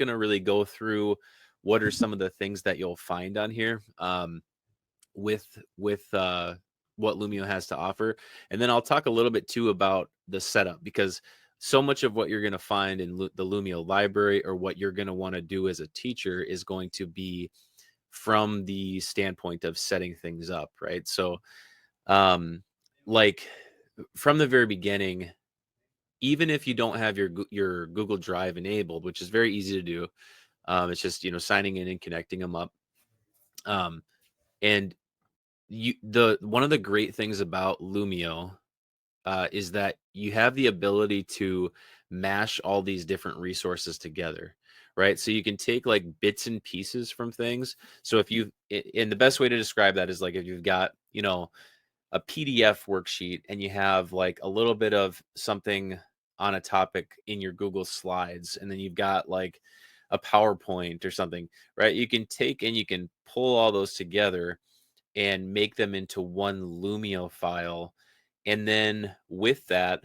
going to really go through what are some of the things that you'll find on here with what Lumio has to offer. And then I'll talk a little bit too about the setup, because so much of what you're going to find in the Lumio library, or what you're going to want to do as a teacher, is going to be from the standpoint of setting things up, right? So, like from the very beginning, even if you don't have your Google Drive enabled, which is very easy to do, it's just signing in and connecting them up. Um, and the one of the great things about Lumio is that you have the ability to mash all these different resources together, right? So you can take like bits and pieces from things. So if you, and the best way to describe that is like if you've got, a PDF worksheet and you have like a little bit of something on a topic in your Google Slides, and then you've got like a PowerPoint or something, right? You can take and you can pull all those together and make them into one Lumio file. And then with that,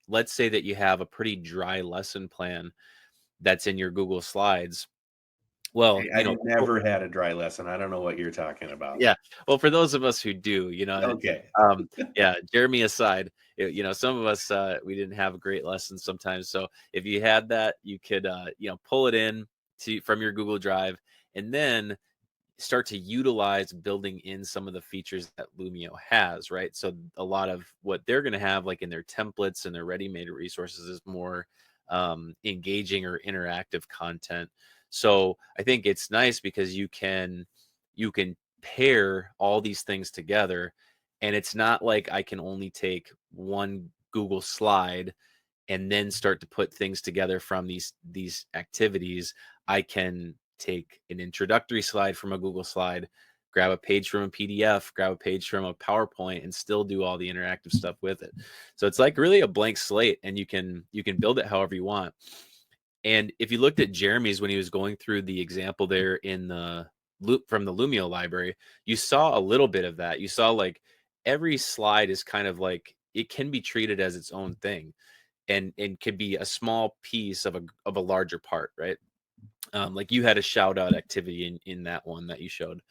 let's say that you have a pretty dry lesson plan that's in your Google Slides. Well, I never had a dry lesson. I don't know what you're talking about. yeah. Well, for those of us who do, Okay. yeah, Jeremy aside, some of us, we didn't have great lessons sometimes. So if you had that, you could, pull it in from your Google Drive, and then start to utilize building in some of the features that Lumio has, right? So a lot of what they're going to have, like in their templates and their ready-made resources, is more engaging or interactive content. So I think it's nice because you can pair all these things together, and it's not like I can only take one Google slide and then start to put things together from these activities. I can take an introductory slide from a Google slide, grab a page from a PDF, grab a page from a PowerPoint, and still do all the interactive stuff with it. So it's like really a blank slate, and you can build it however you want. And if you looked at Jeremy's when he was going through the example there in the loop from the Lumio library, you saw a little bit of that. You saw like every slide is kind of like, it can be treated as its own thing, and could be a small piece of a larger part, right? Like you had a shout out activity in that one that you showed.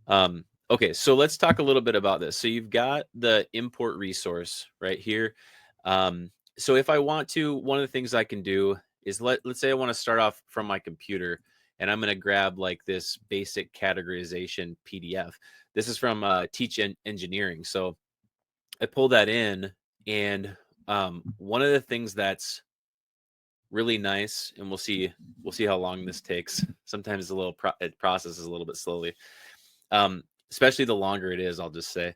Okay, so let's talk a little bit about this. So you've got the import resource right here. So if I want to, one of the things I can do is let's say I want to start off from my computer, and I'm going to grab like this basic categorization PDF. This is from Teach Engineering. So I pull that in, and one of the things that's really nice, and we'll see how long this takes. Sometimes it processes a little bit slowly, especially the longer it is, I'll just say.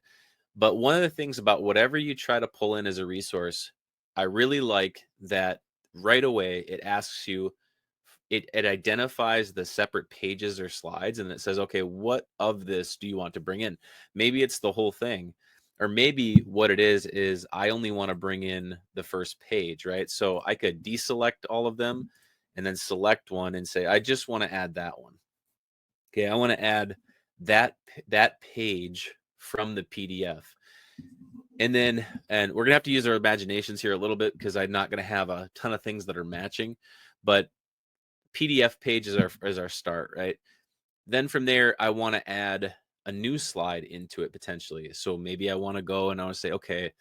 But one of the things about whatever you try to pull in as a resource, I really like that right away it asks you, it identifies the separate pages or slides, and it says, okay, what of this do you want to bring in? Maybe it's the whole thing, or maybe what it is I only want to bring in the first page, right? So I could deselect all of them and then select one and say, I just want to add that one. Okay, I want to add that page from the PDF. And we're gonna have to use our imaginations here a little bit, because I'm not gonna have a ton of things that are matching, but PDF page is our start, right? Then from there, I want to add a new slide into it potentially. So maybe I want to go and I want to say, okay,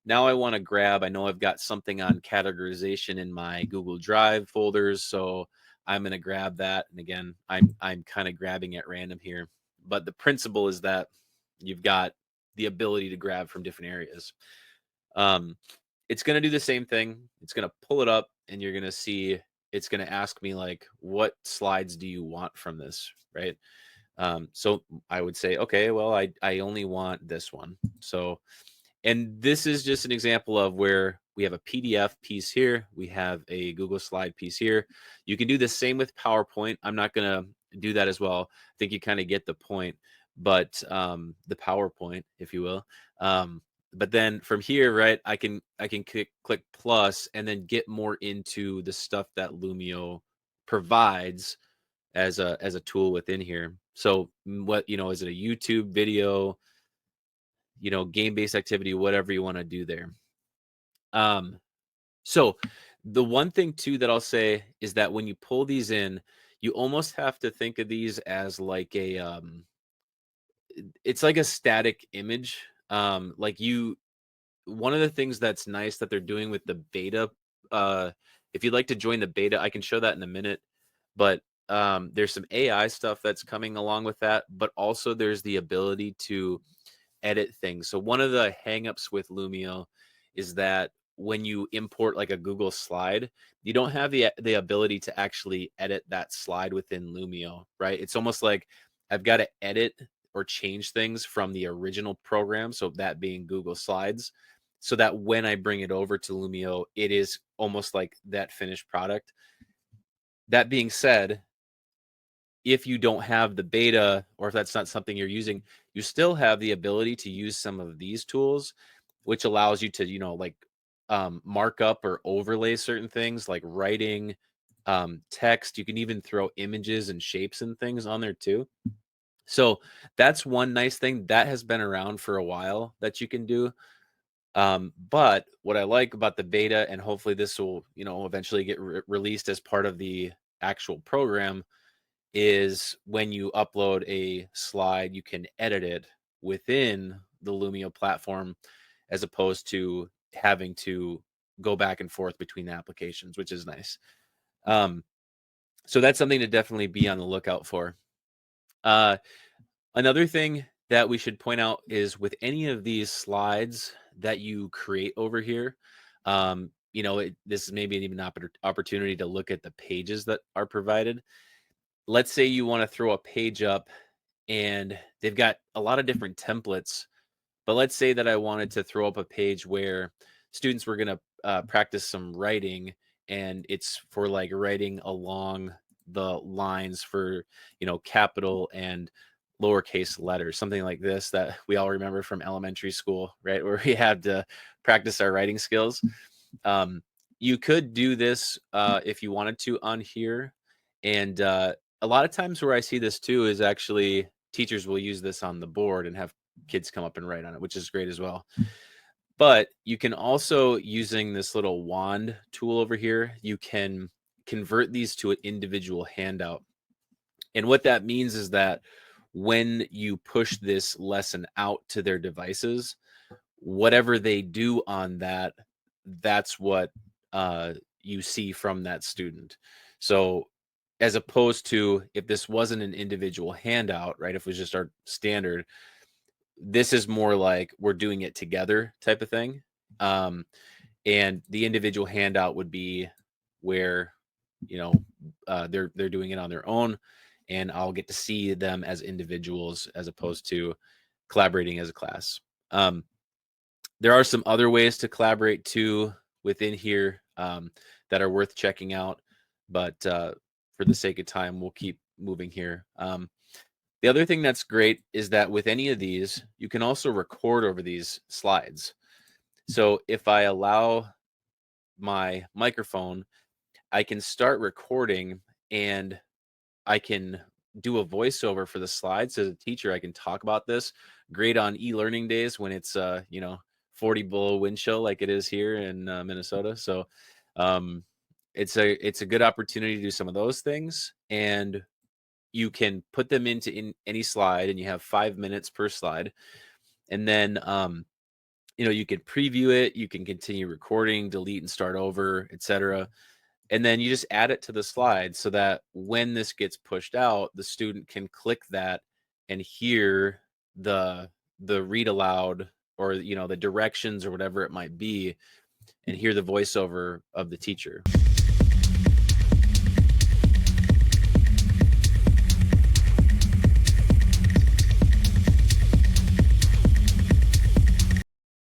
now I want to grab, I know I've got something on categorization in my Google Drive folders, so I'm going to grab that. And again, I'm kind of grabbing at random here, but the principle is that you've got the ability to grab from different areas. It's going to do the same thing. It's going to pull it up, and you're going to see it's going to ask me like, what slides do you want from this, right? So I would say, okay, well, I only want this one. So, and this is just an example of where we have a PDF piece here. We have a Google slide piece here. You can do the same with PowerPoint. I'm not going to do that as well. I think you kind of get the point, but the PowerPoint, if you will. But then from here, right, I can click plus and then get more into the stuff that Lumio provides as a tool within here. So what, is it a YouTube video, game-based activity, whatever you want to do there. So The one thing too that I'll say is that when you pull these in, you almost have to think of these as like it's like a static image. Like you One of the things that's nice that they're doing with the beta, uh, if you'd like to join the beta, I can show that in a minute. But there's some AI stuff that's coming along with that, but also there's the ability to edit things. So one of the hangups with Lumio is that when you import like a Google slide, you don't have the ability to actually edit that slide within Lumio, right? It's almost like I've got to edit or change things from the original program, so that being Google Slides, so that when I bring it over to Lumio, it is almost like that finished product. That being said, if you don't have the beta or if that's not something you're using, you still have the ability to use some of these tools, which allows you to, like mark up or overlay certain things like writing, text. You can even throw images and shapes and things on there too. So that's one nice thing that has been around for a while that you can do. But what I like about the beta, and hopefully this will, eventually get released as part of the actual program, is when you upload a slide, you can edit it within the Lumio platform as opposed to having to go back and forth between applications, which is nice. Um, so that's something to definitely be on the lookout for. Uh, Another thing that we should point out is with any of these slides that you create over here, this is maybe even an opportunity to look at the pages that are provided. Let's say you want to throw a page up and they've got a lot of different templates. But let's say that I wanted to throw up a page where students were going to practice some writing, and it's for like writing along the lines for, capital and lowercase letters, something like this that we all remember from elementary school, right? Where we had to practice our writing skills. Um, you could do this if you wanted to on here. And a lot of times where I see this too is actually teachers will use this on the board and have kids come up and write on it, which is great as well. But you can also, using this little wand tool over here, you can convert these to an individual handout. And what that means is that when you push this lesson out to their devices, whatever they do on that, that's what you see from that student. So as opposed to if this wasn't an individual handout, right? If it was just our standard, this is more like we're doing it together type of thing. And the individual handout would be where, you know, they're doing it on their own, and I'll get to see them as individuals as opposed to collaborating as a class. There are some other ways to collaborate too within here that are worth checking out, but for the sake of time, we'll keep moving here. The other thing that's great is that with any of these, you can also record over these slides. So if I allow my microphone, I can start recording and I can do a voiceover for the slides. As a teacher, I can talk about this. Great on e-learning days when it's 40 below wind chill like it is here in Minnesota. So um, it's a good opportunity to do some of those things, and you can put them into in any slide, and you have 5 minutes per slide, and then you can preview it, you can continue recording, delete and start over, etc. And then you just add it to the slide so that when this gets pushed out, the student can click that and hear the read aloud, or the directions or whatever it might be, and hear the voiceover of the teacher.